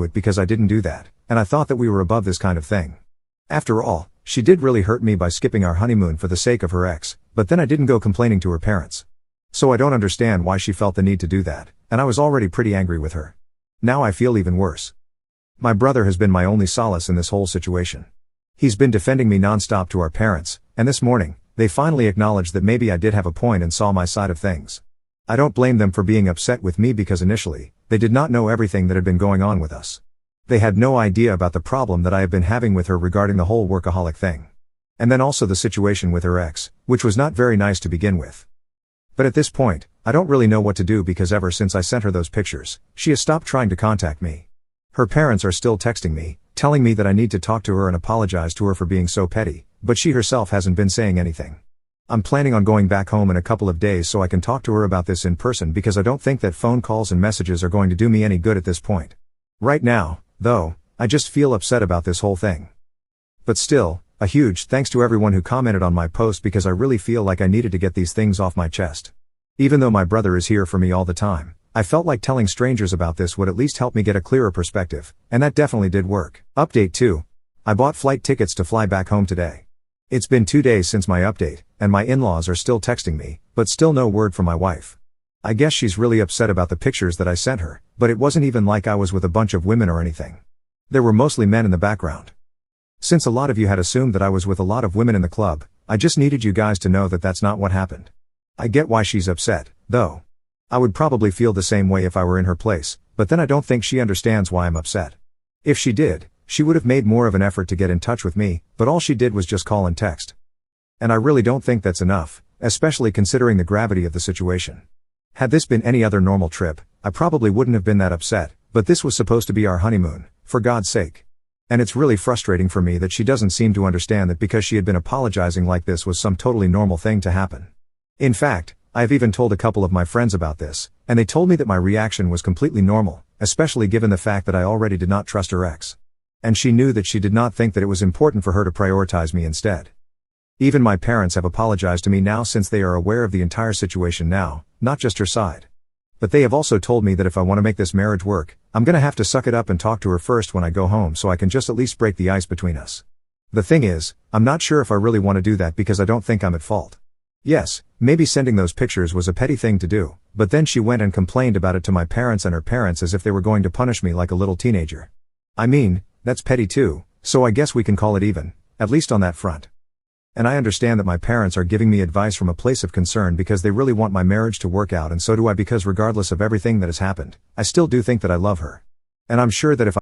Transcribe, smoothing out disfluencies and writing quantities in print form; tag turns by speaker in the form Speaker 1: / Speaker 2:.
Speaker 1: it because I didn't do that, and I thought that we were above this kind of thing. After all, she did really hurt me by skipping our honeymoon for the sake of her ex, but then I didn't go complaining to her parents. So I don't understand why she felt the need to do that, and I was already pretty angry with her. Now I feel even worse. My brother has been my only solace in this whole situation. He's been defending me non-stop to our parents, and this morning, they finally acknowledged that maybe I did have a point and saw my side of things. I don't blame them for being upset with me because initially, they did not know everything that had been going on with us. They had no idea about the problem that I have been having with her regarding the whole workaholic thing. And then also the situation with her ex, which was not very nice to begin with. But at this point, I don't really know what to do because ever since I sent her those pictures, she has stopped trying to contact me. Her parents are still texting me, telling me that I need to talk to her and apologize to her for being so petty, but she herself hasn't been saying anything. I'm planning on going back home in a couple of days so I can talk to her about this in person because I don't think that phone calls and messages are going to do me any good at this point. Right now, though, I just feel upset about this whole thing. But still, a huge thanks to everyone who commented on my post because I really feel like I needed to get these things off my chest. Even though my brother is here for me all the time, I felt like telling strangers about this would at least help me get a clearer perspective, and that definitely did work. Update 2. I bought flight tickets to fly back home today. It's been 2 days since my update, and my in-laws are still texting me, but still no word from my wife. I guess she's really upset about the pictures that I sent her, but it wasn't even like I was with a bunch of women or anything. There were mostly men in the background. Since a lot of you had assumed that I was with a lot of women in the club, I just needed you guys to know that that's not what happened. I get why she's upset, though. I would probably feel the same way if I were in her place, but then I don't think she understands why I'm upset. If she did, she would have made more of an effort to get in touch with me, but all she did was just call and text. And I really don't think that's enough, especially considering the gravity of the situation. Had this been any other normal trip, I probably wouldn't have been that upset, but this was supposed to be our honeymoon, for God's sake. And it's really frustrating for me that she doesn't seem to understand that because she had been apologizing like this was some totally normal thing to happen. In fact, I have even told a couple of my friends about this, and they told me that my reaction was completely normal, especially given the fact that I already did not trust her ex. And she knew that she did not think that it was important for her to prioritize me instead. Even my parents have apologized to me now since they are aware of the entire situation now, not just her side. But they have also told me that if I want to make this marriage work, I'm gonna have to suck it up and talk to her first when I go home so I can just at least break the ice between us. The thing is, I'm not sure if I really want to do that because I don't think I'm at fault. Yes, maybe sending those pictures was a petty thing to do, but then she went and complained about it to my parents and her parents as if they were going to punish me like a little teenager. I mean, that's petty too, so I guess we can call it even, at least on that front. And I understand that my parents are giving me advice from a place of concern because they really want my marriage to work out, and so do I, because regardless of everything that has happened, I still do think that I love her. And I'm sure that if